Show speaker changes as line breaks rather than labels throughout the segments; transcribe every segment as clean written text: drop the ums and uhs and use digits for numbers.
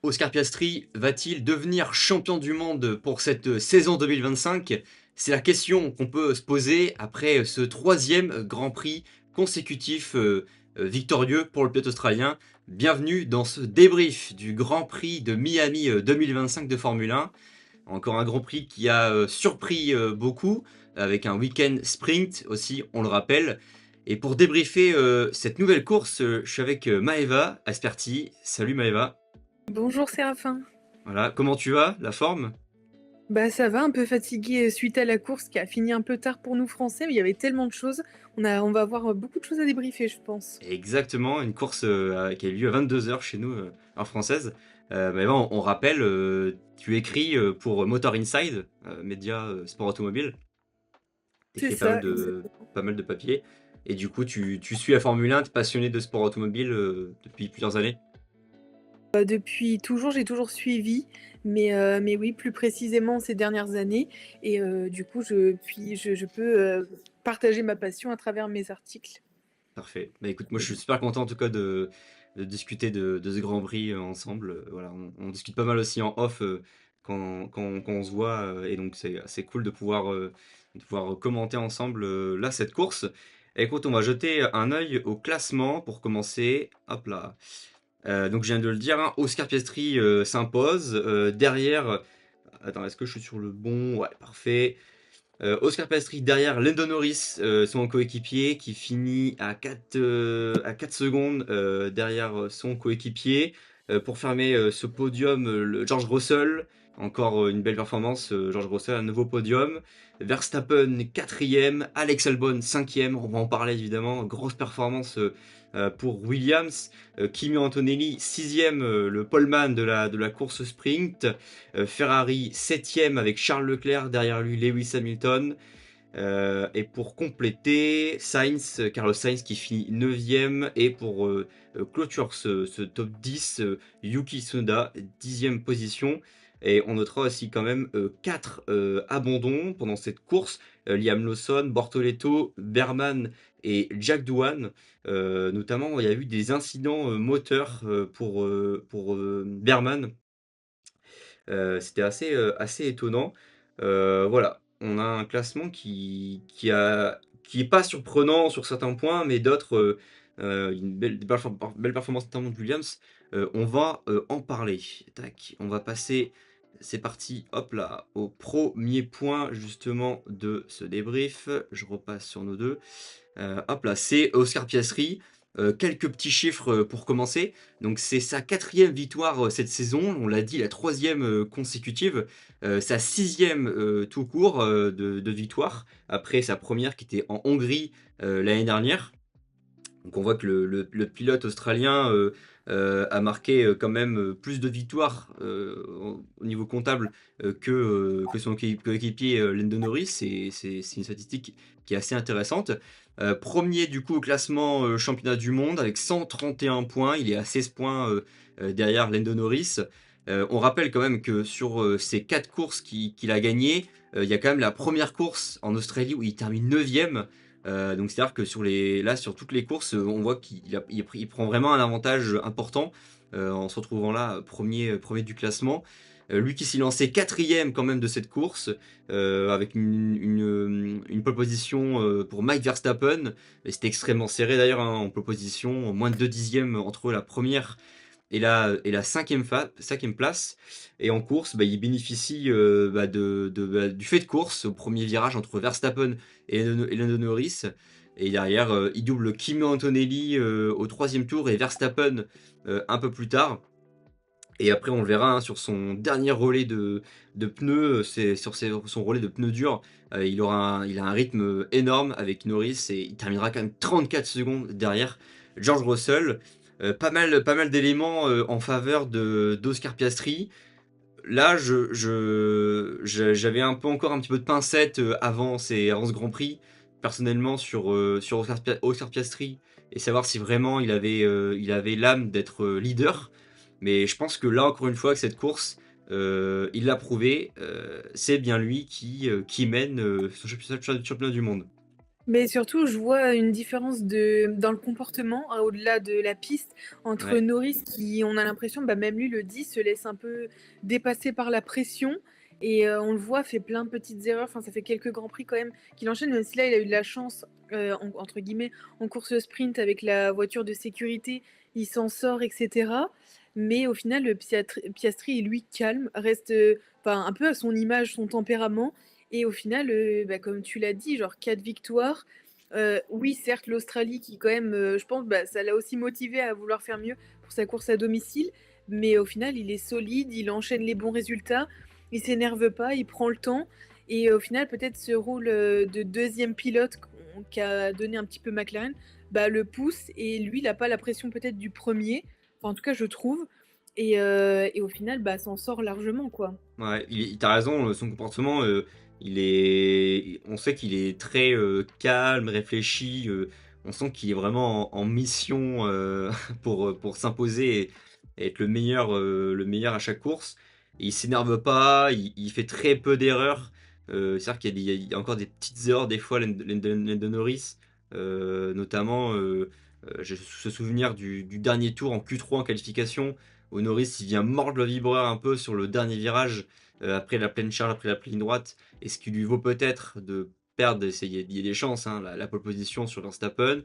Oscar Piastri va-t-il devenir champion du monde pour cette saison 2025? C'est la question qu'on peut se poser après ce troisième Grand Prix consécutif victorieux pour le pilote australien. Bienvenue dans ce débrief du Grand Prix de Miami 2025 de Formule 1. Encore un Grand Prix qui a surpris beaucoup, avec un week-end sprint aussi, on le rappelle. Et pour débriefer cette nouvelle course, je suis avec Maeva Asperti. Salut Maeva.
Bonjour Séraphin.
Voilà, comment tu vas? La forme?
Bah ça va, un peu fatigué suite à la course qui a fini un peu tard pour nous Français, mais il y avait tellement de choses. On va avoir beaucoup de choses à débriefer, je pense.
Exactement, une course qui a eu lieu à 22 h chez nous, en française. Maeva, on rappelle, tu écris pour Motor Inside, média sport automobile. Tu
C'est
écris
ça,
pas mal de papiers. Et du coup, tu suis la Formule 1, tu es passionné de sport automobile depuis plusieurs années.
depuis toujours, j'ai toujours suivi, mais oui, plus précisément ces dernières années. Et du coup, je peux partager ma passion à travers mes articles.
Parfait. Bah écoute, moi je suis super content en tout cas de discuter de ce Grand Prix ensemble. Voilà, on discute pas mal aussi en off quand on se voit, et donc c'est cool de pouvoir commenter ensemble là cette course. Et écoute, on va jeter un œil au classement pour commencer. Hop là. Donc je viens de le dire, hein, Oscar Piastri s'impose. Derrière, attends, est-ce que je suis sur le bon? Ouais, parfait. Oscar Piastri derrière Lando Norris, son coéquipier, qui finit à 4 secondes derrière son coéquipier. Pour fermer ce podium, le George Russell, encore une belle performance. George Russell, un nouveau podium. Verstappen, quatrième. Alex Albon, cinquième. On va en parler évidemment. Grosse performance pour Williams. Kimi Antonelli, sixième, le poleman de la course sprint. Ferrari 7ème avec Charles Leclerc, derrière lui Lewis Hamilton. Et pour compléter, Carlos Sainz qui finit 9ème. Et pour clôture ce top 10, Yuki Tsunoda, 10ème position. Et on notera aussi quand même 4 abandons pendant cette course. Liam Lawson, Bortoleto, Berman et Jack Doohan. Notamment, il y a eu des incidents moteurs pour Berman. C'était assez étonnant. Voilà, on a un classement qui est pas surprenant sur certains points, mais d'autres, une belle performance notamment de Williams. On va en parler. Tac, on va passer. C'est parti, hop là, au premier point justement de ce débrief. Je repasse sur nos deux. Hop là, c'est Oscar Piastri. Quelques petits chiffres pour commencer. Donc c'est sa quatrième victoire cette saison, on l'a dit, la troisième consécutive, sa sixième tout court de victoire, après sa première qui était en Hongrie l'année dernière. Donc on voit que le pilote australien a marqué quand même plus de victoires au niveau comptable que son coéquipier Lando Norris. C'est une statistique qui est assez intéressante. Premier du coup au classement championnat du monde avec 131 points. Il est à 16 points derrière Lando Norris. On rappelle quand même que sur ces 4 courses qu'il a gagnées, il y a quand même la première course en Australie où il termine 9ème. Donc c'est-à-dire que sur toutes les courses, on voit qu'il prend vraiment un avantage important en se retrouvant là premier du classement. Lui qui s'est lancé quatrième quand même de cette course, avec une pole position pour Mike Verstappen. Et c'était extrêmement serré d'ailleurs, hein, en pole position, moins de 2 dixièmes entre la première et la cinquième place. Et en course, bah, il bénéficie du fait de course au premier virage entre Verstappen et Lando Norris. Et derrière, il double Kimi Antonelli au troisième tour et Verstappen un peu plus tard. Et après, on le verra, hein, sur son dernier relais de pneus, son relais de pneus durs, il a un rythme énorme avec Norris et il terminera quand même 34 secondes derrière George Russell. Pas mal d'éléments en faveur d'Oscar Piastri. Là, j'avais un peu encore un petit peu de pincette avant ce Grand Prix, personnellement, sur Oscar Piastri, et savoir si vraiment il avait l'âme d'être leader. Mais je pense que là, encore une fois, avec cette course, il l'a prouvé, c'est bien lui qui mène son championnat du monde.
Mais surtout, je vois une différence dans le comportement, au-delà de la piste, entre
Ouais,
Norris qui, on a l'impression, bah, même lui le dit, se laisse un peu dépasser par la pression. Et on le voit, fait plein de petites erreurs. Enfin, ça fait quelques grands prix quand même qu'il enchaîne, même si là, il a eu de la chance, entre guillemets, en course sprint avec la voiture de sécurité, il s'en sort, etc. Mais au final, Piastri est lui calme, reste enfin, un peu à son image, son tempérament. Et au final, bah, comme tu l'as dit, genre 4 victoires. Oui, certes, l'Australie qui quand même, je pense, bah, ça l'a aussi motivé à vouloir faire mieux pour sa course à domicile. Mais au final, il est solide, il enchaîne les bons résultats, il s'énerve pas, il prend le temps. Et au final, peut-être ce rôle de deuxième pilote qu'a donné un petit peu McLaren, bah, le pousse. Et lui, il n'a pas la pression peut-être du premier. Enfin, en tout cas, je trouve. Et au final, bah, s'en sort largement, quoi.
ouais, tu raison, son comportement, on sait qu'il est très, calme, réfléchi, on sent qu'il est vraiment en mission, pour s'imposer et être le meilleur à chaque course. Et il s'énerve pas, il fait très peu d'erreurs, c'est-à-dire qu'il y a encore des petites erreurs des fois, Lando Norris, notamment, j'ai ce souvenir du dernier tour en Q3 en qualification, où Norris il vient mordre le vibreur un peu sur le dernier virage, après la pleine charge, après la ligne droite, et ce qui lui vaut peut-être de perdre, il y a des chances, hein, la pole position sur Verstappen.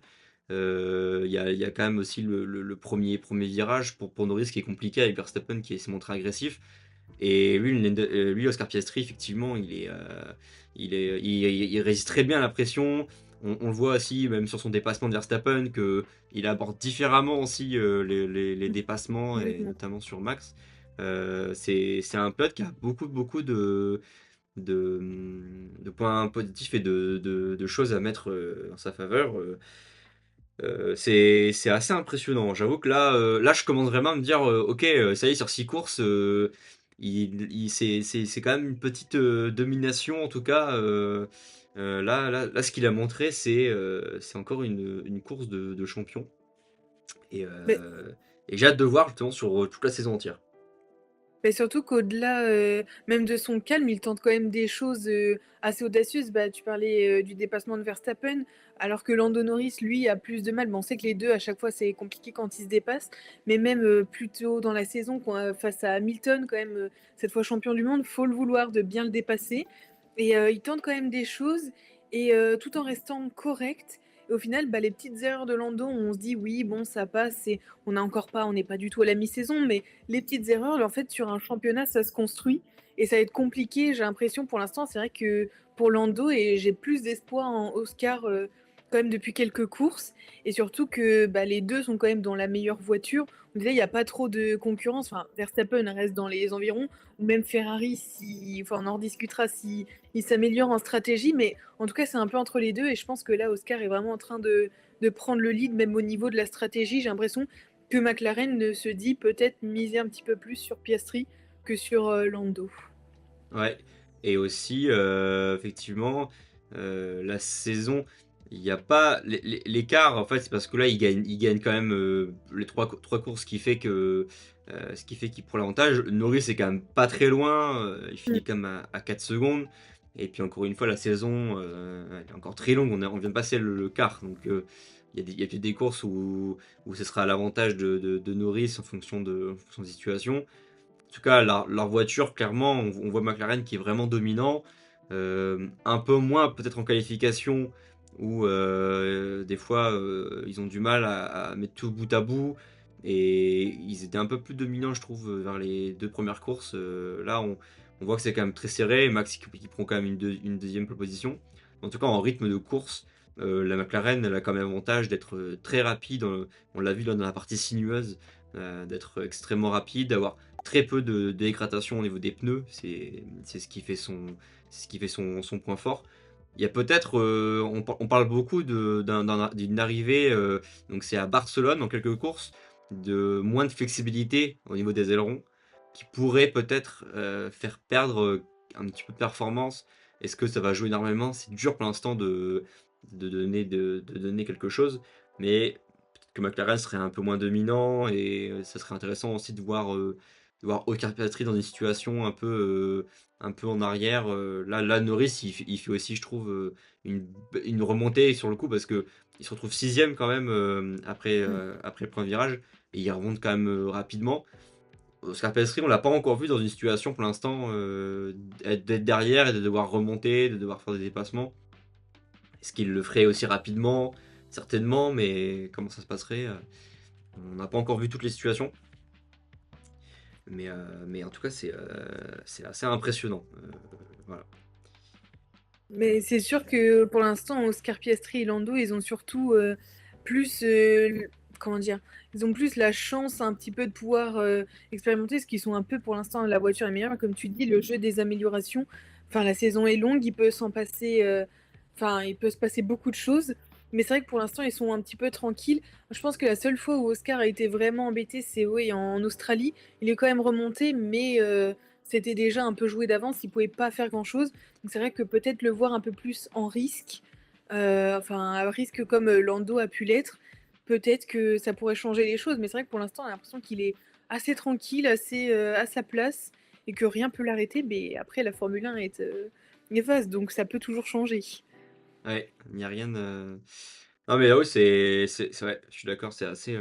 Il y a quand même aussi le premier virage pour Norris qui est compliqué avec Verstappen qui s'est montré agressif. Et lui, Oscar Piastri, effectivement, il résiste très bien à la pression. On le voit aussi, même sur son dépassement de Verstappen, qu'il aborde différemment aussi les dépassements, et
Complètement.
notamment sur Max. C'est un pilote qui a beaucoup de points positifs et de choses à mettre en sa faveur. C'est assez impressionnant. J'avoue que là, je commence vraiment à me dire, ok, ça y est, sur 6 courses, c'est quand même une petite domination, en tout cas. Là, ce qu'il a montré, c'est encore une course de champion. Et,
Mais
euh, et j'ai hâte de voir justement sur toute la saison entière.
Mais surtout qu'au-delà, même de son calme, il tente quand même des choses, assez audacieuses. Bah, tu parlais, du dépassement de Verstappen, alors que Lando Norris, lui, a plus de mal. Bon, on sait que les 2 à chaque fois, c'est compliqué quand ils se dépassent, mais même, plus tôt dans la saison, face à Hamilton, quand même, cette fois champion du monde, faut le vouloir de bien le dépasser. Et il tente quand même des choses et tout en restant correct. Et au final, bah, les petites erreurs de Lando, on se dit: «Oui, bon, ça passe, on n'est pas du tout à la mi-saison», mais les petites erreurs, en fait, sur un championnat, ça se construit et ça va être compliqué. J'ai l'impression pour l'instant, c'est vrai que pour Lando, et j'ai plus d'espoir en Oscar quand même depuis quelques courses. Et surtout que bah, les deux sont quand même dans la meilleure voiture. On disait, il n'y a pas trop de concurrence. Enfin, Verstappen reste dans les environs, ou même Ferrari, si, enfin, on en rediscutera si il s'améliore en stratégie. Mais en tout cas, c'est un peu entre les deux. Et je pense que là, Oscar est vraiment en train de prendre le lead, même au niveau de la stratégie. J'ai l'impression que McLaren se dit peut-être miser un petit peu plus sur Piastri que sur Lando.
Ouais, et aussi, effectivement, la saison, il y a pas l'écart, en fait, c'est parce que là, il gagne quand même, les trois courses, ce qui fait qu'il prend l'avantage. Norris est quand même pas très loin, il finit quand même à 4 secondes. Et puis encore une fois, la saison, elle est encore très longue, on vient de passer le quart, donc il y a peut-être des courses où ce sera à l'avantage de Norris en fonction de la situation. En tout cas, leur voiture, clairement, on voit McLaren qui est vraiment dominant. Un peu moins peut-être en qualification, où des fois ils ont du mal à mettre tout bout à bout. Et ils étaient un peu plus dominants, je trouve, vers les deux premières courses. Là, on voit que c'est quand même très serré. Max qui prend quand même une deuxième position. En tout cas, en rythme de course, la McLaren elle a quand même l'avantage d'être très rapide. On l'a vu là, dans la partie sinueuse, d'être extrêmement rapide, d'avoir très peu de dégradation au niveau des pneus, c'est ce qui fait son point fort. Il y a peut-être, on parle beaucoup d'une arrivée, donc c'est à Barcelone dans quelques courses, de moins de flexibilité au niveau des ailerons, qui pourrait peut-être faire perdre un petit peu de performance. Est-ce que ça va jouer énormément? C'est dur pour l'instant de donner quelque chose, mais peut-être que McLaren serait un peu moins dominant, et ça serait intéressant aussi de voir voir Oscar Piastri dans une situation un peu en arrière. Là, Norris, il fait aussi, je trouve, une remontée sur le coup parce que il se retrouve sixième quand même
Mmh.
après le premier virage et il remonte quand même rapidement. Oscar Piastri, on l'a pas encore vu dans une situation pour l'instant d'être derrière et de devoir remonter, de devoir faire des dépassements. Est-ce qu'il le ferait aussi rapidement? Certainement, mais comment ça se passerait? On n'a pas encore vu toutes les situations. Mais en tout cas, c'est assez impressionnant. Voilà.
Mais c'est sûr que pour l'instant, Oscar Piastri et Lando, ils ont surtout plus, comment dire, ils ont plus la chance un petit peu de pouvoir expérimenter, ce qu'ils sont un peu pour l'instant, la voiture est meilleure. Comme tu dis, le jeu des améliorations, enfin la saison est longue, il peut s'en passer, enfin il peut se passer beaucoup de choses. Mais c'est vrai que pour l'instant, ils sont un petit peu tranquilles. Je pense que la seule fois où Oscar a été vraiment embêté, c'est oui, en Australie. Il est quand même remonté, mais c'était déjà un peu joué d'avance, il pouvait pas faire grand-chose. Donc c'est vrai que peut-être le voir un peu plus en risque, enfin à risque comme Lando a pu l'être, peut-être que ça pourrait changer les choses. Mais c'est vrai que pour l'instant, on a l'impression qu'il est assez tranquille, assez à sa place, et que rien peut l'arrêter. Mais après, la Formule 1 est vaste, donc ça peut toujours changer.
Ouais, il n'y a rien de. Non, mais là, oui, c'est vrai, je suis d'accord, c'est assez.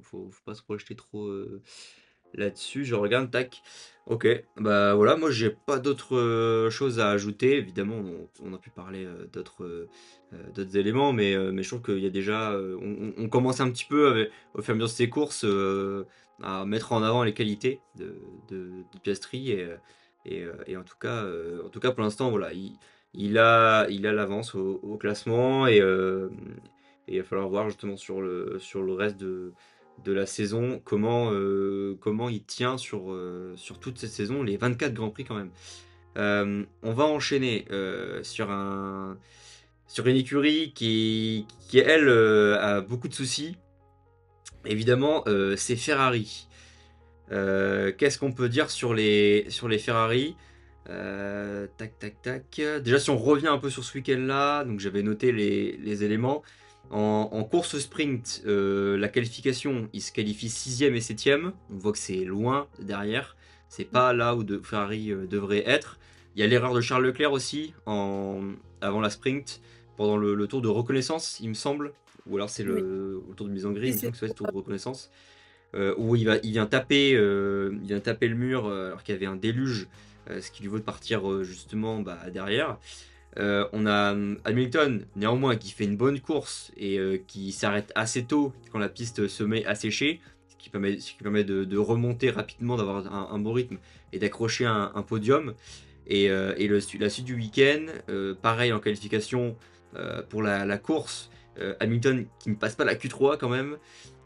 Faut pas se projeter trop là-dessus. Je regarde, tac. Ok, bah voilà, moi j'ai pas d'autres choses à ajouter. Évidemment, on a pu parler d'autres éléments, mais je trouve qu'il y a déjà. On commence un petit peu au fur et à mesure de ces courses à mettre en avant les qualités de Piastri et en tout cas pour l'instant, voilà, il a l'avance au classement et il va falloir voir justement sur le reste de la saison comment il tient sur toute cette saison, les 24 Grands Prix quand même. On va enchaîner sur une écurie qui elle, a beaucoup de soucis. Évidemment, c'est Ferrari. Qu'est-ce qu'on peut dire sur les Ferrari? Tac, tac, tac. Déjà, si on revient un peu sur ce week-end-là, donc j'avais noté les éléments. En course sprint, la qualification, il se qualifie sixième et septième. On voit que c'est loin derrière. C'est pas là où Ferrari devrait être. Il y a l'erreur de Charles Leclerc aussi avant la sprint, pendant le tour de reconnaissance, il me semble. Ou alors c'est
Oui,
le tour de mise en grille,
et
il me semble
c'est
que c'est le tour de reconnaissance où il vient taper le mur alors qu'il y avait un déluge, ce qui lui vaut de partir justement derrière. On a Hamilton, néanmoins, qui fait une bonne course et qui s'arrête assez tôt quand la piste se met à sécher, ce qui permet de remonter rapidement, d'avoir un bon rythme et d'accrocher un podium. La suite du week-end, pareil en qualification pour la course, Hamilton qui ne passe pas la Q3 quand même,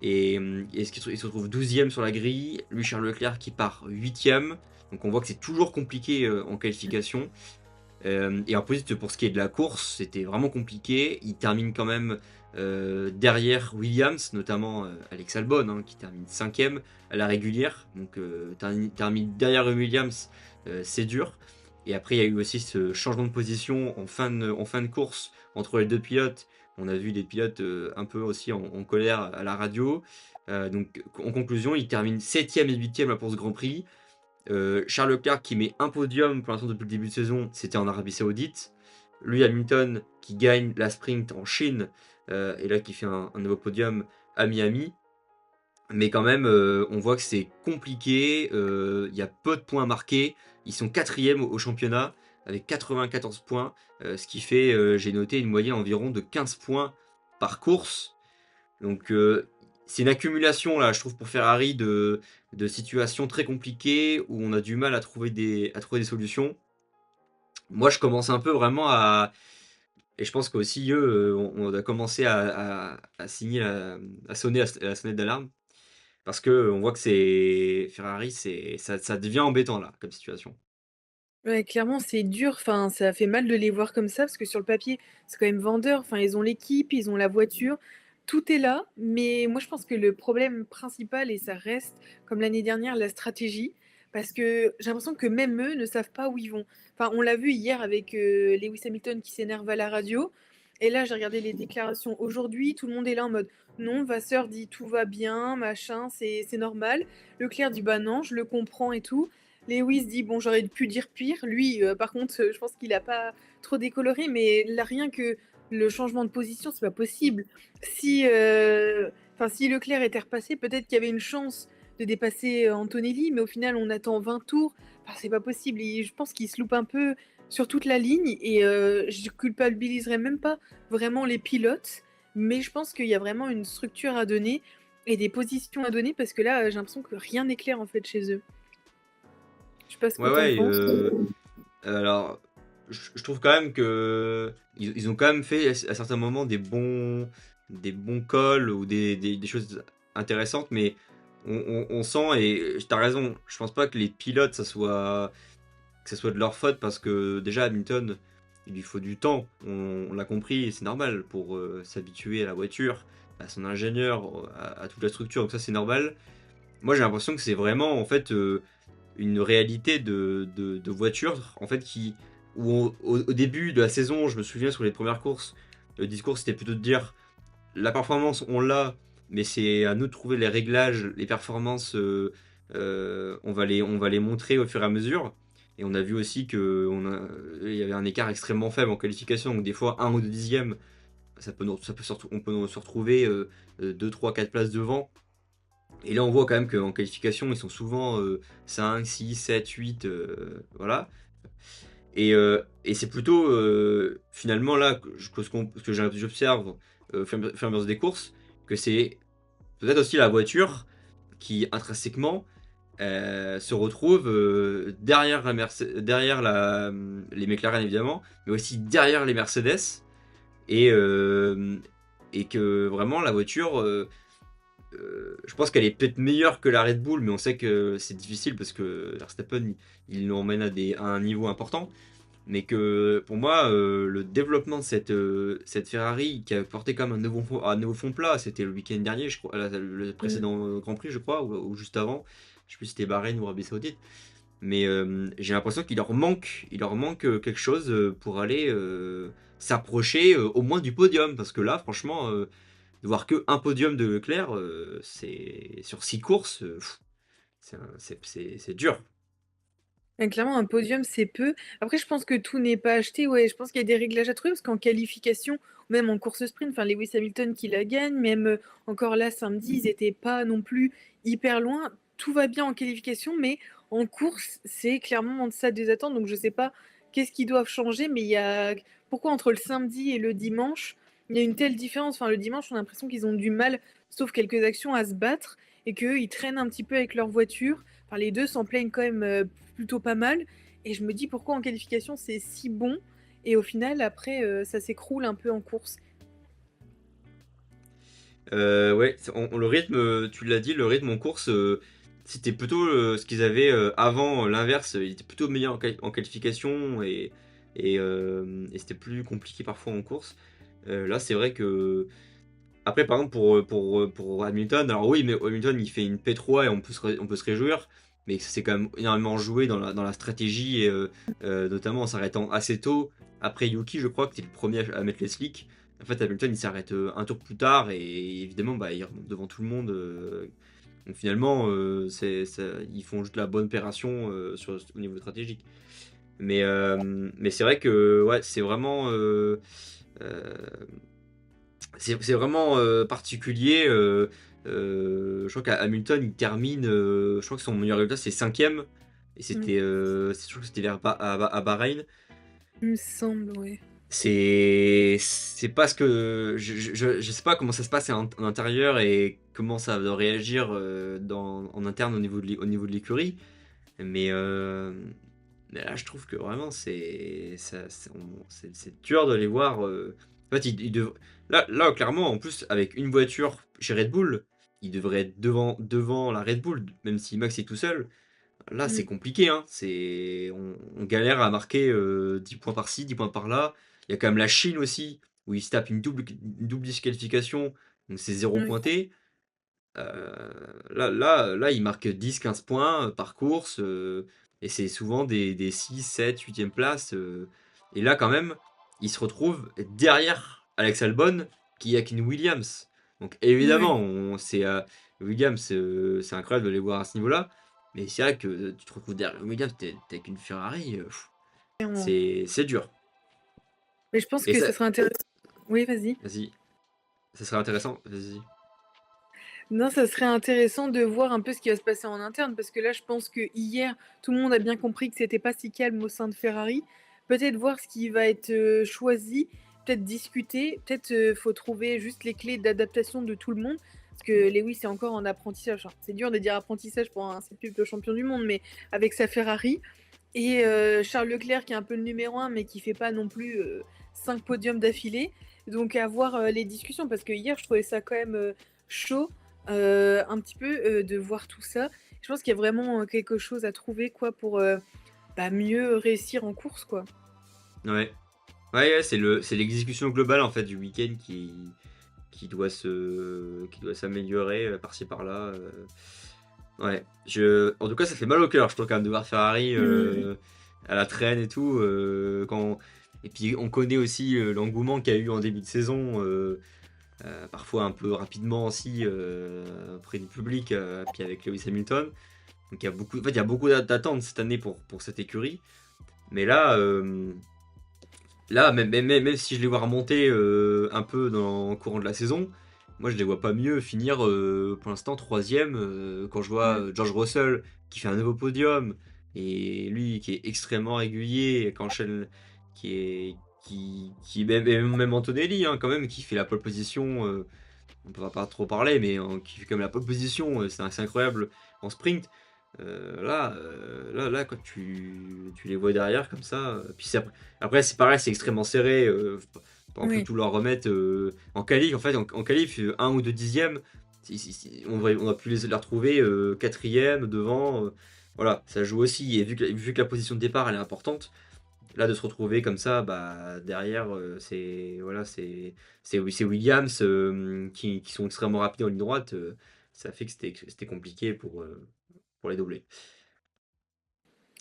et il se retrouve 12e sur la grille, lui Charles Leclerc qui part 8e, donc on voit que c'est toujours compliqué en qualification. Et ensuite, pour ce qui est de la course, c'était vraiment compliqué. Il termine quand même derrière Williams, notamment Alex Albon, hein, qui termine 5e à la régulière. Donc, termine derrière Williams, c'est dur. Et après, il y a eu aussi ce changement de position en fin de course entre les deux pilotes. On a vu les pilotes un peu aussi en colère à la radio. Donc, en conclusion, il termine 7e et 8e pour ce Grand Prix. Charles Leclerc qui met un podium pour l'instant depuis le début de saison, c'était en Arabie Saoudite. Lui, Hamilton, qui gagne la sprint en Chine, et là qui fait un nouveau podium à Miami. Mais quand même, on voit que c'est compliqué, il y a peu de points marqués. Ils sont quatrième au championnat avec 94 points, ce qui fait, j'ai noté une moyenne environ de 15 points par course. Donc c'est une accumulation là, je trouve pour Ferrari de situations très compliquées où on a du mal à trouver des solutions. Moi, je commence un peu vraiment à et je pense qu'aussi eux, on a commencé à signer à sonner la sonnette d'alarme parce que on voit que c'est Ferrari, ça devient embêtant là comme situation.
ouais, clairement, c'est dur. Enfin, ça fait mal de les voir comme ça parce que sur le papier, c'est quand même vendeur. Enfin, ils ont l'équipe, ils ont la voiture, tout est là. Mais moi, je pense que le problème principal, et ça reste comme l'année dernière, la stratégie. Parce que j'ai l'impression que même eux ne savent pas où ils vont. Enfin, on l'a vu hier avec Lewis Hamilton qui s'énerve à la radio. Et là, j'ai regardé les déclarations aujourd'hui. Tout le monde est là en mode Non, Vasseur dit tout va bien, machin, c'est normal. Leclerc dit bah non, je le comprends et tout. Lewis dit bon, j'aurais pu dire pire. Lui, par contre, je pense qu'il a pas trop décoloré, mais là, rien que le changement de position, c'est pas possible. Si, enfin, si Leclerc était repassé, peut-être qu'il y avait une chance de dépasser Antonelli, mais au final, on attend 20 tours. Enfin, c'est pas possible. Je pense qu'il se loupe un peu sur toute la ligne et je culpabiliserais même pas vraiment les pilotes. Mais je pense qu'il y a vraiment une structure à donner et des positions à donner parce que là, j'ai l'impression que rien n'est clair en fait chez eux. Je sais pas ce que
Ouais,
t'en
ouais,
penses.
alors, je trouve quand même que ils ont quand même fait à certains moments des bons calls ou des choses intéressantes, mais on sent, et t'as raison, je pense pas que les pilotes, que ça soit de leur faute parce que déjà Hamilton, il lui faut du temps, on l'a compris, et c'est normal pour s'habituer à la voiture, à son ingénieur, à toute la structure, donc ça c'est normal. Moi j'ai l'impression que c'est vraiment en fait une réalité de voiture en fait où au début de la saison, je me souviens sur les premières courses, le discours c'était plutôt de dire la performance on l'a, mais c'est à nous de trouver les réglages, les performances, on va les montrer au fur et à mesure. Et on a vu aussi il y avait un écart extrêmement faible en qualification, donc des fois 1 ou 2 dixièmes, on peut se retrouver 2, 3, 4 places devant. Et là, on voit quand même qu'en qualification, ils sont souvent 5, 6, 7, 8, voilà. Et c'est plutôt finalement là que j'observe au fur et à mesure des courses, que c'est peut-être aussi la voiture qui intrinsèquement se retrouve derrière les McLaren évidemment, mais aussi derrière les Mercedes, et, euh, et que vraiment la voiture, je pense qu'elle est peut-être meilleure que la Red Bull, mais on sait que c'est difficile parce que Verstappen il l'emmène à un niveau important. Mais que pour moi, le développement de cette Ferrari qui a porté comme un nouveau fond plat, c'était le week-end dernier, je crois, le
Mm.
précédent Grand Prix, je crois, ou juste avant. Je sais plus si c'était Bahreïn ou Arabie Saoudite. Mais j'ai l'impression il leur manque quelque chose pour aller s'approcher au moins du podium. Parce que là, franchement, de voir que un podium de Leclerc, c'est sur 6 courses, c'est dur.
Clairement, un podium, c'est peu. Après, je pense que tout n'est pas acheté. Ouais, je pense qu'il y a des réglages à trouver parce qu'en qualification, même en course sprint, enfin, Lewis Hamilton qui la gagne, même encore là samedi, ils n'étaient pas non plus hyper loin. Tout va bien en qualification, mais en course, c'est clairement en deçà des attentes. Donc, je sais pas qu'est-ce qu'ils doivent changer, mais il y a pourquoi entre le samedi et le dimanche, il y a une telle différence. Enfin, le dimanche, on a l'impression qu'ils ont du mal, sauf quelques actions, à se battre et qu'ils traînent un petit peu avec leur voiture. Enfin, les deux s'en plaignent quand même plutôt pas mal. Et je me dis pourquoi en qualification c'est si bon et au final après ça s'écroule un peu en course.
Ouais, le rythme, tu l'as dit, le rythme en course, c'était plutôt ce qu'ils avaient avant, l'inverse, il était plutôt meilleur en qualification, et c'était plus compliqué parfois en course. Là, c'est vrai que après, par exemple, pour Hamilton, alors oui, mais Hamilton il fait une P3 et on peut se réjouir, mais c'est quand même énormément joué dans la stratégie, et notamment en s'arrêtant assez tôt. Après Yuki, je crois que c'était le premier à mettre les slicks. En fait, Hamilton il s'arrête un tour plus tard, et évidemment, bah, il remonte devant tout le monde. Donc finalement, ils font juste la bonne opération au niveau stratégique. Mais c'est vrai que ouais, euh, c'est vraiment particulier. Je crois qu'à Hamilton, il termine. Je crois que son meilleur résultat, c'est cinquième. Et
Mm.
je crois que c'était à Bahreïn.
Il me semble, ouais.
C'est pas ce que. Je sais pas comment ça se passe en intérieur et comment ça va réagir en interne au niveau de l'écurie. Mais, mais là, je trouve que vraiment, c'est dur de les voir. En fait, là, clairement, en plus, avec une voiture chez Red Bull, ils devraient être devant la Red Bull, même si Max est tout seul. Là, c'est
Mm.
compliqué, hein. On galère à marquer 10 points par-ci, 10 points par-là. Il y a quand même la Chine aussi, où ils se tapent une double disqualification, donc c'est zéro
Ouais.
pointé. Là, il marque 10-15 points par course, et c'est souvent des 6, 7, 8e places. Et là, quand même, il se retrouve derrière Alex Albon, qui est avec une Williams. Donc
Ouais.
évidemment, Williams, c'est incroyable de les voir à ce niveau-là, mais c'est vrai que tu te retrouves derrière Williams, t'es avec une Ferrari,
Clairement.
c'est dur.
Mais je pense
Et
que
ça,
ça serait intéressant. Oui, vas-y.
vas-y, ça serait intéressant, vas-y.
Non, ça serait intéressant de voir un peu ce qui va se passer en interne, parce que là, je pense que hier, tout le monde a bien compris que c'était pas si calme au sein de Ferrari. Peut-être voir ce qui va être choisi, peut-être discuter, peut-être faut trouver juste les clés d'adaptation de tout le monde, parce que Lewis est encore en apprentissage. Enfin, c'est dur de dire apprentissage pour un septuple champion du monde, mais avec sa Ferrari. Et Charles Leclerc qui est un peu le numéro un, mais qui fait pas non plus 5 podiums d'affilée. Donc à voir les discussions, parce que hier je trouvais ça quand même chaud, un petit peu de voir tout ça. Je pense qu'il y a vraiment quelque chose à trouver quoi pour mieux réussir en course quoi.
Ouais. Ouais, ouais, c'est l'exécution globale en fait du week-end qui doit s'améliorer par-ci par-là. Ouais, en tout cas, ça fait mal au cœur, je trouve, quand même, de voir Ferrari
Mm.
à la traîne et tout. Et puis, on connaît aussi l'engouement qu'il y a eu en début de saison, parfois un peu rapidement aussi, auprès du public, puis avec Lewis Hamilton. Donc, en fait, il y a beaucoup d'attentes cette année pour cette écurie. Mais là, même si je les vois remonter un peu dans le courant de la saison, moi je les vois pas mieux finir pour l'instant troisième quand je vois
Ouais.
George Russell qui fait un nouveau podium et lui qui est extrêmement régulier, et qui enchaîne, même Antonelli hein, quand même qui fait la pole position, on ne pourra pas trop parler mais qui fait comme la pole position, c'est assez incroyable en sprint. Là, quand tu les vois derrière comme ça, puis après, c'est pareil, c'est extrêmement serré. Faut pas non plus
Oui.
tout leur remettre en qualif. En fait, en qualif, 1 ou 2 dixièmes, on aurait pu les retrouver quatrième devant. Voilà, ça joue aussi. Et vu que la position de départ elle est importante, là de se retrouver comme ça, bah derrière, c'est Williams qui sont extrêmement rapides en ligne droite. Ça fait que c'était compliqué pour les doubler.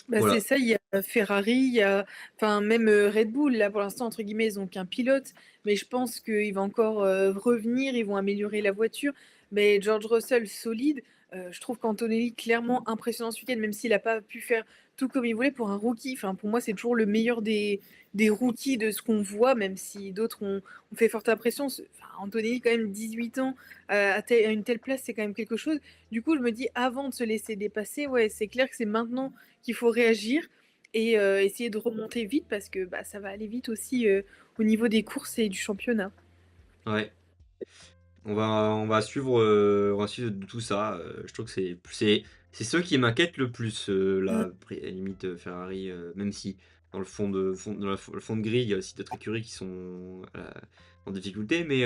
Bah, c'est
Voilà.
ça, il y a Ferrari, il y a enfin même, Red Bull, là, pour l'instant, entre guillemets, ils ont qu'un pilote, mais je pense qu'il va encore, revenir, ils vont améliorer la voiture. Mais George Russell, solide. Je trouve qu'Antonelli, clairement impressionnant ce week-end, même s'il a pas pu faire tout comme il voulait pour un rookie. Enfin, pour moi, c'est toujours le meilleur des rookies de ce qu'on voit, même si d'autres ont fait forte impression. Enfin, Antonelli, quand même 18 ans, à une telle place, c'est quand même quelque chose. Du coup, je me dis, avant de se laisser dépasser, ouais, c'est clair que c'est maintenant qu'il faut réagir et essayer de remonter vite parce que bah, ça va aller vite aussi au niveau des courses et du championnat.
Ouais. On va suivre de tout ça. Je trouve que c'est ceux qui m'inquiètent le plus,
Mm.
là, à la limite, Ferrari, même si dans le fond de grille, il y a aussi d'autres écuries qui sont en difficulté, mais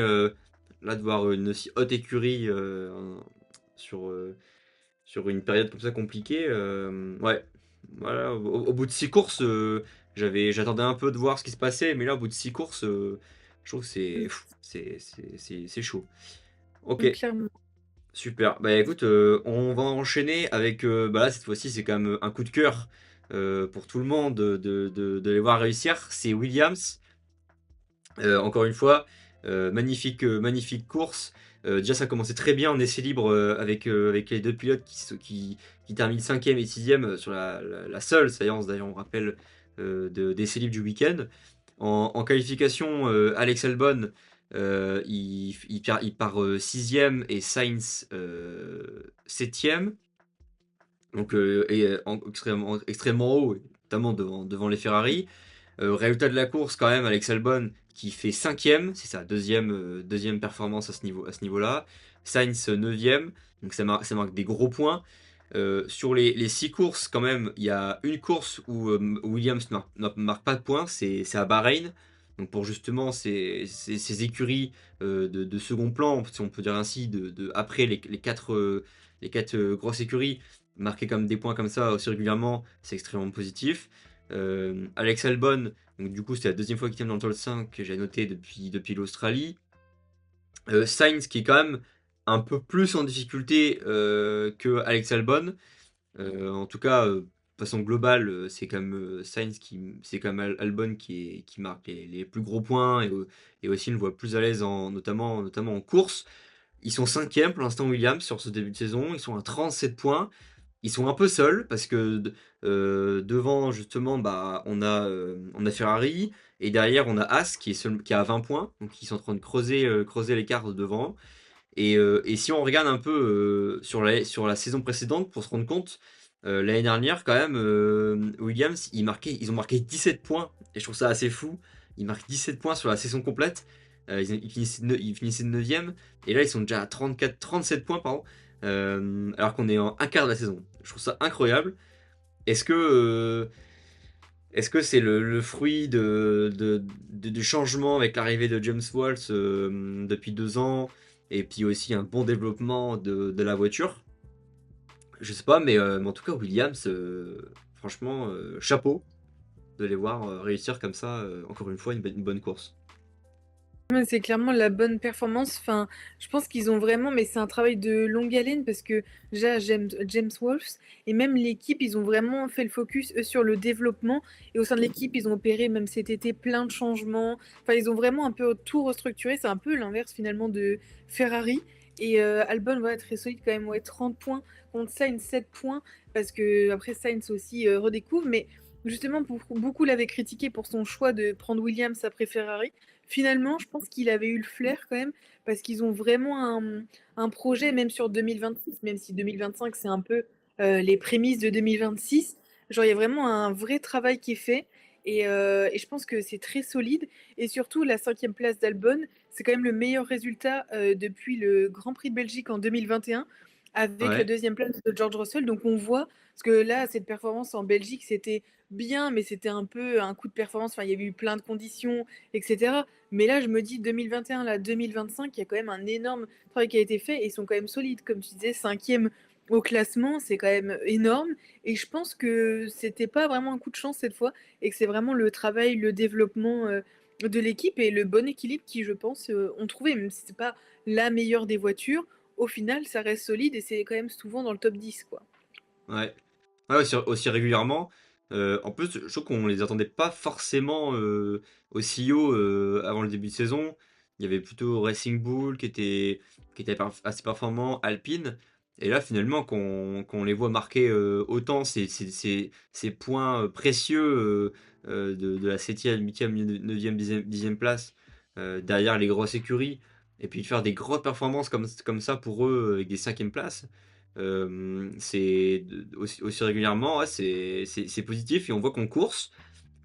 là, de voir une aussi haute écurie sur, sur une période comme ça compliquée, ouais. Voilà, au bout de 6 courses, j'attendais un peu de voir ce qui se passait, mais là, au bout de 6 courses, je trouve que c'est chaud. Ok,
Clairement.
super. Bah écoute, on va enchaîner avec, bah là, cette fois-ci, c'est quand même un coup de cœur pour tout le monde de les voir réussir. C'est Williams. Encore une fois, magnifique course. Déjà, ça a commencé très bien en essai libre avec les deux pilotes qui terminent cinquième et sixième sur la seule séance, d'ailleurs, on rappelle, d'essai libre du week-end. En qualification, Alex Albon, il part sixième et Sainz septième. Donc, extrêmement haut, notamment devant les Ferrari. Résultat de la course, quand même, Alex Albon qui fait cinquième, c'est sa deuxième performance à ce niveau-là. Sainz neuvième, donc ça marque des gros points. Sur les 6 courses, quand même, il y a une course où Williams ne marque pas de points, c'est à Bahreïn. Donc pour justement ces écuries de second plan, si on peut dire ainsi, après les quatre grosses écuries, marquer comme des points comme ça aussi régulièrement, c'est extrêmement positif. Alex Albon, donc du coup c'est la deuxième fois qu'il termine dans le top 5 que j'ai noté depuis l'Australie. Sainz qui est quand même un peu plus en difficulté que Alex Albon. En tout cas, de façon globale, c'est quand même Sainz c'est quand même Albon qui marque les plus gros points et aussi on le voit plus à l'aise notamment en course. Ils sont 5e pour l'instant, Williams, sur ce début de saison. Ils sont à 37 points. Ils sont un peu seuls parce que devant, justement, bah, on a Ferrari. Et derrière, on a As qui a 20 points. Donc, ils sont en train de creuser l'écart devant. Et si on regarde un peu sur la saison précédente pour se rendre compte, l'année dernière, quand même, Williams, ils ont marqué 17 points. Et je trouve ça assez fou. Ils marquent 17 points sur la saison complète. Ils finissaient de 9e. Et là, ils sont déjà à 37 points, pardon. Alors qu'on est en un quart de la saison. Je trouve ça incroyable. Est-ce que c'est le fruit du changement avec l'arrivée de James Walsh depuis 2 ans et puis aussi un bon développement de la voiture? Je sais pas, mais en tout cas, Williams, franchement, chapeau de les voir réussir comme ça, encore une fois, une bonne course.
Ouais, c'est clairement la bonne performance. Enfin, je pense qu'ils ont vraiment, mais c'est un travail de longue haleine parce que déjà James Wolves et même l'équipe, ils ont vraiment fait le focus eux, sur le développement. Et au sein de l'équipe, ils ont opéré même cet été plein de changements. Enfin, ils ont vraiment un peu tout restructuré. C'est un peu l'inverse finalement de Ferrari. Et Albon, ouais, très solide quand même, ouais, 30 points contre Sainz 7 points parce que après Sainz aussi redécouvre. Mais justement, beaucoup l'avaient critiqué pour son choix de prendre Williams après Ferrari. Finalement, je pense qu'il avait eu le flair quand même, parce qu'ils ont vraiment un projet, même sur 2026, même si 2025, c'est un peu les prémices de 2026. Genre, il y a vraiment un vrai travail qui est fait, et je pense que c'est très solide. Et surtout, la 5e place d'Albon, c'est quand même le meilleur résultat depuis le Grand Prix de Belgique en 2021, avec la
Ouais,
2e place de George Russell. Donc on voit, parce que là, cette performance en Belgique, c'était bien, mais c'était un peu un coup de performance. Enfin, il y avait eu plein de conditions, etc. Mais là, je me dis 2021, là, 2025, il y a quand même un énorme travail qui a été fait et ils sont quand même solides. Comme tu disais, 5e au classement, c'est quand même énorme. Et je pense que c'était pas vraiment un coup de chance cette fois et que c'est vraiment le travail, le développement de l'équipe et le bon équilibre qui, je pense, ont trouvé. Même si c'est pas la meilleure des voitures, au final, ça reste solide et c'est quand même souvent dans le top 10, quoi.
ouais. Ouais, aussi régulièrement. En plus, je trouve qu'on les attendait pas forcément aussi haut avant le début de saison. Il y avait plutôt Racing Bull qui était assez performant, Alpine. Et là, finalement, qu'on les voit marquer autant ces points précieux de la 7e, 8e, 9e, 10e place derrière les grosses écuries, et puis de faire des grosses performances comme ça pour eux avec des 5e places. Aussi régulièrement, ouais, c'est positif et on voit qu'en course,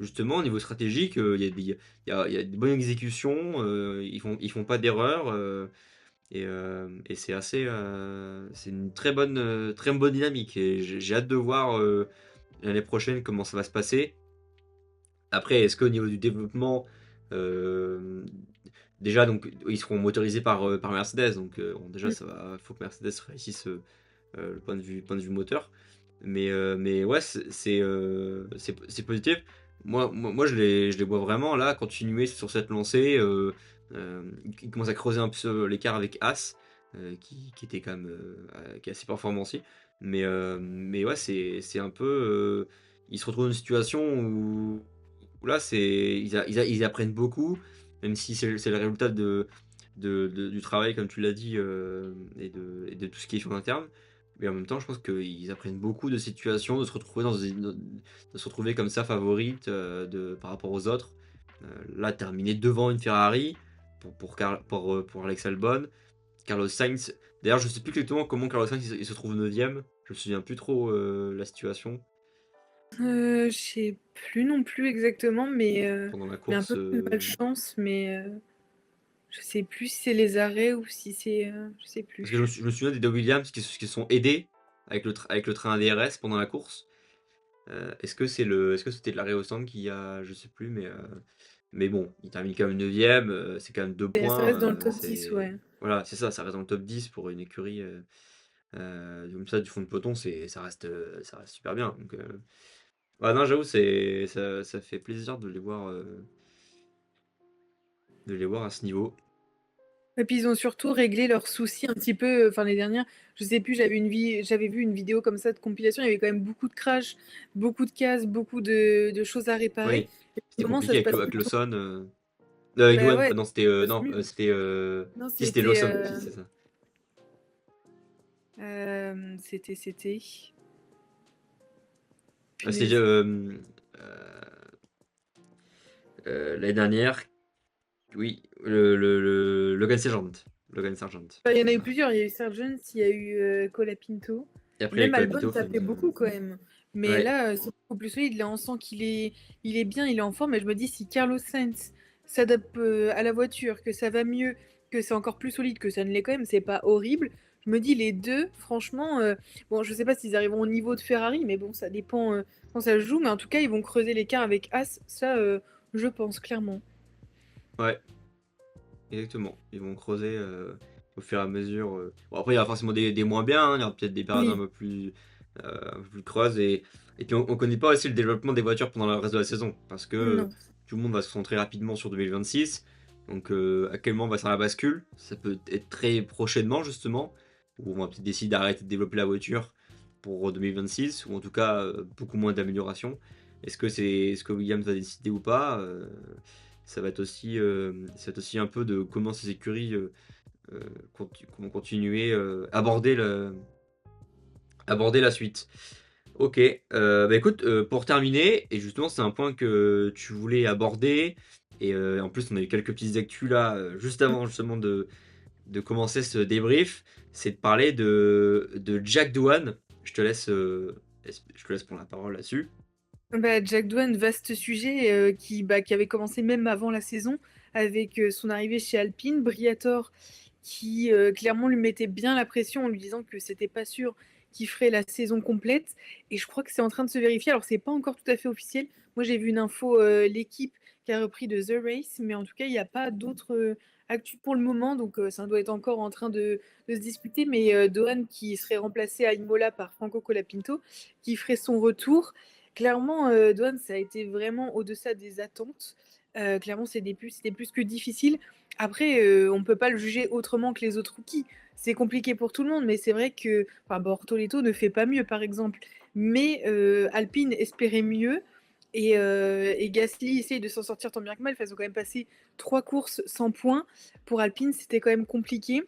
justement, au niveau stratégique, il y a des bonnes exécutions, ils font pas d'erreurs et c'est une très bonne dynamique et j'ai hâte de voir l'année prochaine comment ça va se passer. Après, est-ce qu'au niveau du développement, euh, déjà, donc, ils seront motorisés par Mercedes, donc bon, déjà, faut que Mercedes réussisse le point de vue moteur. Mais ouais, c'est positif. Moi je les vois vraiment là continuer sur cette lancée. Ils commencent à creuser un peu l'écart avec As, qui était quand même qui est assez performant aussi. Mais ouais, c'est un peu. Ils se retrouvent dans une situation où là, ils apprennent beaucoup, même si c'est le résultat du travail, comme tu l'as dit, et de tout ce qui est fait en interne. Mais en même temps, je pense qu'ils apprennent beaucoup de situations, de se retrouver comme ça favorite par rapport aux autres. Là, terminer devant une Ferrari pour Alex Albon, Carlos Sainz. D'ailleurs, je sais plus exactement comment Carlos Sainz il se trouve 9e. Je me souviens plus trop la situation
Je sais plus non plus exactement,
pendant la
mais un
course.
peu de malchance, mais je sais plus si c'est les arrêts ou si c'est, je sais
Parce que je me,
plus.
sou- je me souviens des deux Williams qui sont aidés avec le train ADRS pendant la course. Est-ce que c'était de l'arrêt au stand qui a. Je sais plus, mais bon, il termine quand même 9e, c'est quand même 2
Et ça
points.
reste dans le top 10, ouais.
Voilà, c'est ça reste dans le top 10 pour une écurie comme ça du fond de peloton, ça reste super bien. Donc, ouais, non, j'avoue, ça fait plaisir de les voir à ce niveau.
Et puis ils ont surtout réglé leurs soucis un petit peu, enfin les dernières, je sais plus, j'avais vu une vidéo comme ça de compilation, il y avait quand même beaucoup de crash, beaucoup de casses, beaucoup de choses à réparer.
Oui,
Et
c'était
comment ça
compliqué
se
avec,
passe
avec
mieux?
Lawson. Avec
Bah
Doohan,
ouais,
non, c'était.
ça se passe
Non,
mieux.
c'était.
Non,
Si, c'était
c'était
Lawson, si, c'est ça.
C'était
C'était
punaise.
l'année dernière, oui, Logan Sargent. Logan Sargent.
Enfin, il y en a eu plusieurs, il y a eu Sargent, il y a eu, Colapinto.
Et après, il y a eu
Même Albon,
Colapinto,
ça
enfin,
fait beaucoup quand même. Mais
ouais.
là, c'est beaucoup plus solide. Là, on sent qu'il est bien, il est en forme. Et je me dis, si Carlos Sainz s'adapte à la voiture, que ça va mieux, que c'est encore plus solide, que ça ne l'est quand même, c'est pas horrible. Je me dis, les deux, franchement, bon, je sais pas s'ils arriveront au niveau de Ferrari, mais bon, ça dépend quand ça se joue. Mais en tout cas, ils vont creuser l'écart avec As, ça, je pense clairement.
Ouais, exactement. Ils vont creuser au fur et à mesure. Bon, après, il y aura forcément des moins bien, hein. Il y aura peut-être des périodes
Oui,
un peu plus creuses. Et puis, on connaît pas aussi le développement des voitures pendant le reste de la saison. Parce que
non.
tout le monde va se concentrer rapidement sur 2026. Donc, à quel moment va se faire la bascule? Ça peut être très prochainement, justement. Où on va peut-être décider d'arrêter de développer la voiture pour 2026. Ou en tout cas, beaucoup moins d'amélioration. Est-ce que Williams va décider ou pas? Ça va être aussi un peu de comment ces écuries euh, vont continuer aborder la suite. Ok, bah écoute, pour terminer, et justement c'est un point que tu voulais aborder, et en plus on a eu quelques petites actus là, juste avant justement de commencer ce débrief, c'est de parler de Jack Doohan. Je te laisse prendre la parole là-dessus.
Bah, Jack Doohan, vaste sujet qui avait commencé même avant la saison avec son arrivée chez Alpine. Briatore qui clairement lui mettait bien la pression en lui disant que c'était pas sûr qu'il ferait la saison complète. Et je crois que c'est en train de se vérifier. Alors, c'est pas encore tout à fait officiel. Moi, j'ai vu une info, l'équipe qui a repris de The Race, mais en tout cas, il n'y a pas d'autres actus pour le moment. Donc, ça doit être encore en train de se disputer. Mais Doohan qui serait remplacé à Imola par Franco Colapinto, qui ferait son retour. Clairement, Douane, ça a été vraiment au-deçà des attentes. Clairement, c'était plus que difficile. Après, on ne peut pas le juger autrement que les autres rookies. C'est compliqué pour tout le monde, mais c'est vrai que enfin, Bortoleto ne fait pas mieux, par exemple. Mais Alpine espérait mieux. Et Gasly essaye de s'en sortir tant bien que mal. Enfin, ils ont quand même passé 3 courses sans points. Pour Alpine, c'était quand même compliqué.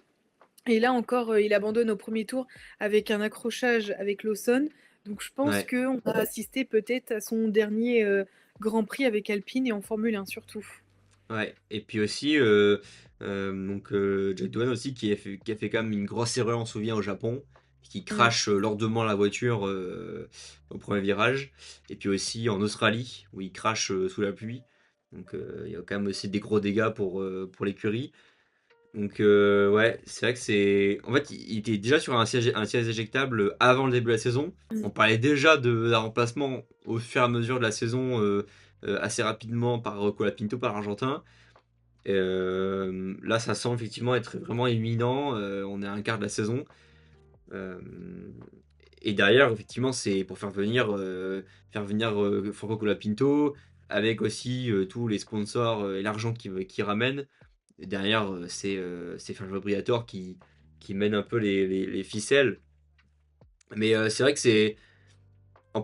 Et là encore, il abandonne au premier tour avec un accrochage avec Lawson. Donc je pense
Ouais.
qu'on va assister peut-être à son dernier Grand Prix avec Alpine et en Formule 1 surtout.
Ouais, et puis aussi, Jack Doohan aussi qui a fait quand même une grosse erreur, on se souvient, au Japon, qui
Mm.
crache lourdement la voiture au premier virage, et puis aussi en Australie, où il crache sous la pluie. Donc il y a quand même aussi des gros dégâts pour l'écurie. Donc ouais, c'est vrai que c'est... En fait, il était déjà sur un siège éjectable avant le début de la saison.
Mm.
On parlait déjà d'un remplacement au fur et à mesure de la saison assez rapidement par Colapinto, par l'Argentin. Là, ça semble effectivement être vraiment imminent. On est à un quart de la saison. Euh, et derrière, effectivement, c'est pour faire venir Franco Colapinto, avec aussi tous les sponsors et l'argent qui ramène. Et derrière, c'est Ferrari Briatore qui mène un peu les ficelles. Mais c'est vrai que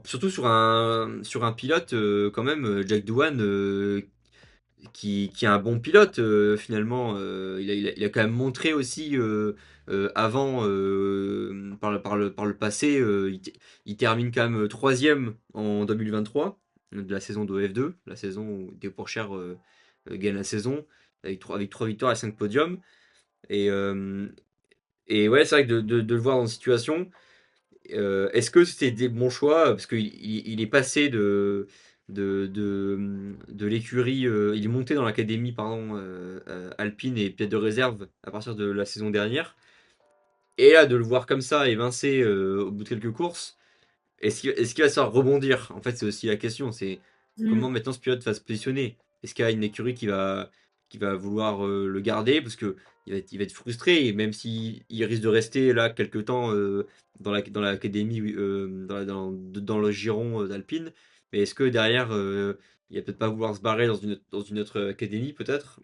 surtout sur un pilote, quand même, Jack Doohan, qui est un bon pilote finalement. Il a quand même montré aussi avant, par le passé, il termine quand même troisième en 2023 de la saison de F2, la saison où Théo Pourchaire gagne la saison avec 3 victoires et 5 podiums. Et, euh, et ouais, c'est vrai que de le voir dans une situation, est-ce que c'était des bons choix? Parce qu'il est passé de l'écurie, il est monté dans l'académie, pardon, Alpine et pilote de réserve à partir de la saison dernière. Et là, de le voir comme ça, évincé au bout de quelques courses, est-ce qu'il va savoir rebondir? En fait, c'est aussi la question, c'est comment
Mm.
maintenant ce pilote va se positionner? Est-ce qu'il y a une écurie qui va vouloir le garder? Parce que il va être frustré, et même s'il risque de rester là quelques temps dans l'académie, dans le giron d'Alpine, mais est-ce que derrière, il va peut-être pas vouloir se barrer dans une autre académie, peut-être?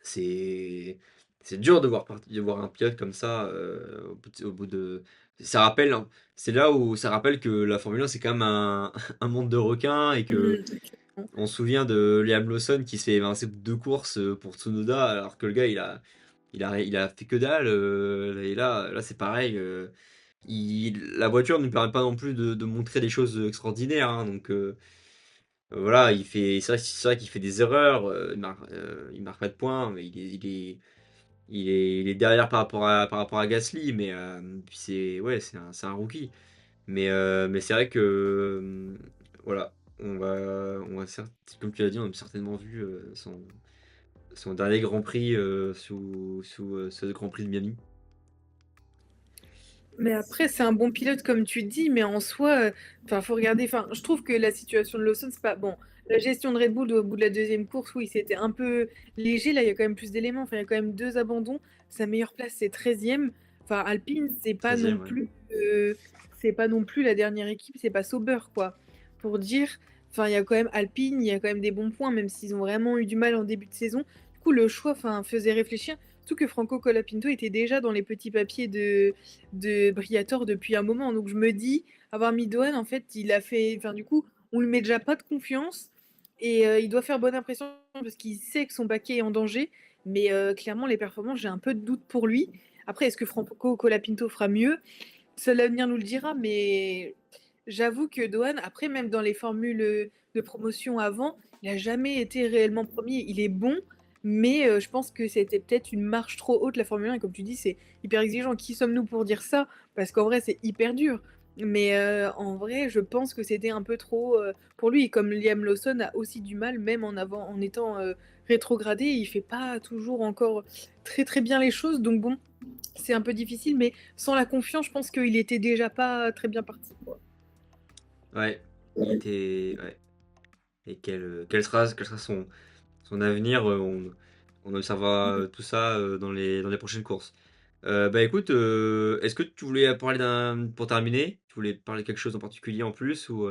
C'est c'est dur de voir un pilote comme ça au bout de. Ça rappelle, hein, c'est là où ça rappelle que la Formule 1 c'est quand même un monde de requins, et que
Mm.
on se souvient de Liam Lawson qui s'est évincé de 2 courses pour Tsunoda, alors que le gars il a fait que dalle, et là c'est pareil, la voiture ne lui permet pas non plus de montrer des choses extraordinaires, hein, donc voilà, c'est vrai qu'il fait des erreurs, il marque pas de points, mais il est derrière par rapport à Gasly, mais puis ouais, c'est un rookie. Mais c'est vrai que voilà, comme tu l'as dit, on a certainement vu son dernier Grand Prix sous ce Grand Prix de Miami.
Mais après, c'est un bon pilote, comme tu dis, mais en soi, enfin, faut regarder. Enfin, je trouve que la situation de Lawson, c'est pas bon. La gestion de Red Bull au bout de la deuxième course, oui, c'était un peu léger. Là, il y a quand même plus d'éléments. Enfin, il y a quand même deux abandons. Sa meilleure place, c'est 13e. Enfin, Alpine,
13e, ouais.
c'est pas non plus la dernière équipe. C'est pas Sauber, quoi. Pour dire, enfin, il y a quand même Alpine, il y a quand même des bons points, même s'ils ont vraiment eu du mal en début de saison. Du coup, le choix, enfin, faisait réfléchir. Surtout que Franco Colapinto était déjà dans les petits papiers de Briator depuis un moment. Donc je me dis, avoir mis Dohan, en fait, il a fait. Enfin, du coup, on lui met déjà pas de confiance et il doit faire bonne impression parce qu'il sait que son baquet est en danger. Mais clairement, les performances, j'ai un peu de doute pour lui. Après, est-ce que Franco Colapinto fera mieux? Seul l'avenir nous le dira, mais j'avoue que Dohan, après, même dans les formules de promotion avant, il n'a jamais été réellement premier. Il est bon, mais je pense que c'était peut-être une marche trop haute, la Formule 1. Et comme tu dis, c'est hyper exigeant. Qui sommes-nous pour dire ça? Parce qu'en vrai, c'est hyper dur. Mais en vrai, je pense que c'était un peu trop pour lui. Et comme Liam Lawson a aussi du mal, même en étant rétrogradé, il fait pas toujours encore très très bien les choses. Donc bon, c'est un peu difficile, mais sans la confiance, je pense qu'il était déjà pas très bien parti, quoi.
Ouais, il était. Ouais. Et quel sera son avenir, on observera tout ça dans les prochaines courses. Bah écoute, est-ce que tu voulais parler pour terminer, tu voulais parler de quelque chose en particulier en plus ou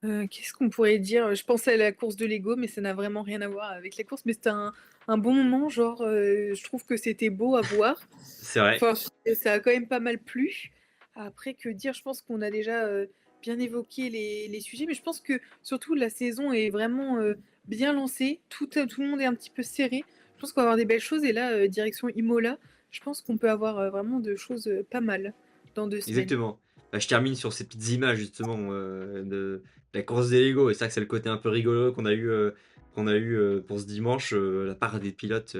Qu'est-ce qu'on pourrait dire? Je pensais à la course de Lego, mais ça n'a vraiment rien à voir avec la course. Mais c'était un bon moment, genre, je trouve que c'était beau à voir.
C'est vrai,
Enfin, ça a quand même pas mal plu. Après, que dire? Je pense qu'on a déjà bien évoqué les sujets, mais je pense que surtout la saison est vraiment bien lancée. Tout le monde est un petit peu serré. Je pense qu'on va avoir des belles choses. Et là, direction Imola, je pense qu'on peut avoir vraiment de choses pas mal dans 2 semaines.
exactement. Bah, je termine sur ces petites images justement de la course des Lego, et c'est ça que c'est le côté un peu rigolo qu'on a eu pour ce dimanche, la part des pilotes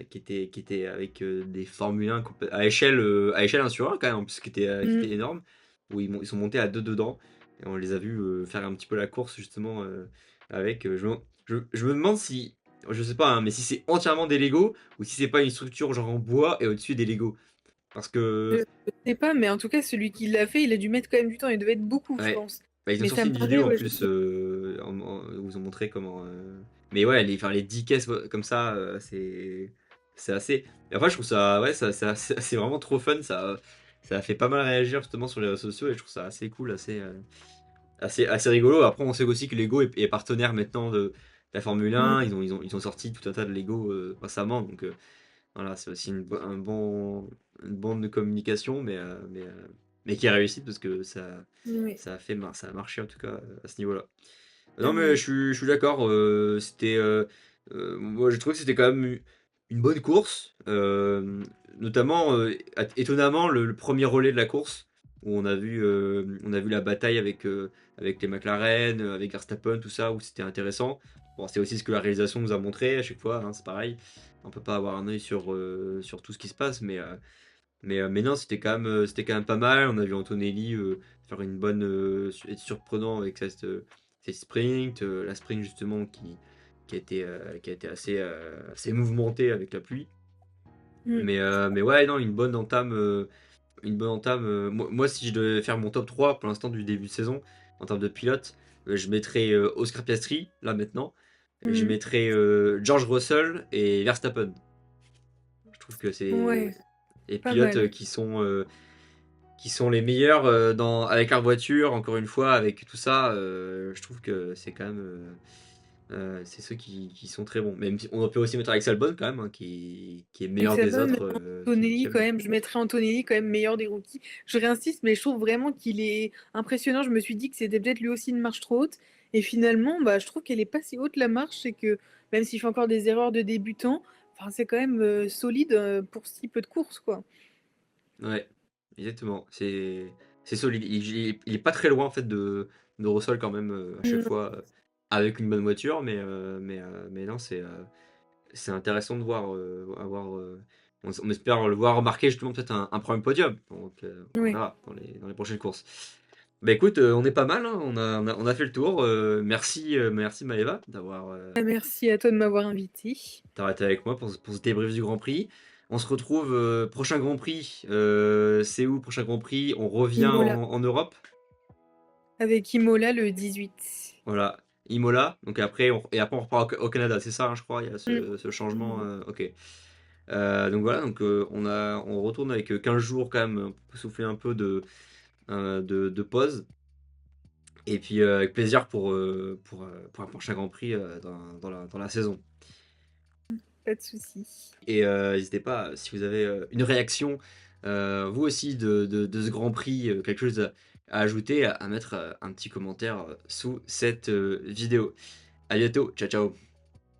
qui étaient avec des Formule 1 à échelle 1 sur 1 quand même, en plus, qui était
Mm.
énorme, où ils sont montés à deux dedans, et on les a vus faire un petit peu la course justement avec. Je me demande si, je sais pas, hein, mais si c'est entièrement des Lego ou si c'est pas une structure genre en bois et au-dessus des Lego. Parce que
Je sais pas, mais en tout cas, celui qui l'a fait, il a dû mettre quand même du temps. Il devait être beaucoup, je
ouais.
pense.
Bah, ils ont
Mais ça
sorti
me
une
paraît,
vidéo en
ouais, je
plus,
sais.
où ils ont montré comment. Mais ouais, enfin, les 10 caisses comme ça, c'est assez. Et après, je trouve ça, ouais, c'est vraiment trop fun. Ça a fait pas mal réagir justement sur les réseaux sociaux, et je trouve ça assez cool, assez rigolo. Après, on sait aussi que Lego est partenaire maintenant de la Formule 1.
Mm.
Ils ont sorti tout un tas de Lego récemment, donc voilà, c'est aussi une bande de communication, mais qui a réussi parce que
Oui,
ça a marché en tout cas à ce niveau-là. Non, mais
oui.
je suis d'accord. Moi, j'ai trouvé que c'était quand même une bonne course, notamment étonnamment le premier relais de la course où on a vu la bataille avec les McLaren, avec Verstappen, tout ça, où c'était intéressant. Bon, c'est aussi ce que la réalisation nous a montré à chaque fois, hein, c'est pareil. On peut pas avoir un œil sur tout ce qui se passe, mais non, c'était quand même pas mal. On a vu Antonelli faire une bonne, être surprenant avec cette sprint, la sprint justement qui a été assez mouvementée avec la pluie.
Mm.
Mais ouais, non, une bonne entame. Moi, si je devais faire mon top 3 pour l'instant du début de saison en termes de pilote, je mettrais Oscar Piastri là maintenant. Je
Mm.
mettrais George Russell et Verstappen. Je trouve que c'est
Ouais,
les
pas
pilotes
mal.
qui sont les meilleurs avec leur voiture, encore une fois, avec tout ça. Je trouve que c'est quand même. C'est ceux qui sont très bons. Même si on peut aussi mettre Alex Albon quand même, hein, qui est meilleur des
Hexagon, mais
autres
Antonelli, quand
actuellement.
même, je mettrais Antonelli quand même meilleur des rookies. Je réinsiste, mais je trouve vraiment qu'il est impressionnant. Je me suis dit que c'était peut-être lui aussi une marche trop haute. Et finalement, bah, je trouve qu'elle est pas si haute la marche. C'est que même s'il fait encore des erreurs de débutant, enfin, c'est quand même, solide, pour si peu de courses, quoi.
Ouais, exactement. C'est solide. Il est pas très loin en fait de Russell quand même à chaque
Mmh,
fois avec une bonne voiture, mais non, c'est intéressant de voir on espère le voir marquer justement peut-être un premier podium. Donc on
ouais.
verra dans les prochaines courses. Bah écoute, on est pas mal, hein, on a fait le tour. Merci Maëva
Bah, merci à toi de m'avoir invitée.
d'avoir été avec moi pour ce débrief du Grand Prix. On se retrouve prochain Grand Prix. C'est où prochain Grand Prix? On revient
Imola,
en Europe.
avec Imola le 18.
Voilà, Imola. Donc après on repart au Canada, c'est ça, hein, je crois. Il y a
Mmh.
ce changement. Ok. Donc voilà, donc on retourne avec 15 jours quand même pour souffler un peu de pause. Et puis avec plaisir pour un prochain Grand Prix dans la saison.
Pas de souci.
Et n'hésitez pas, si vous avez une réaction, vous aussi, de ce Grand Prix, quelque chose à ajouter, à mettre un petit commentaire sous cette vidéo. À bientôt, ciao ciao.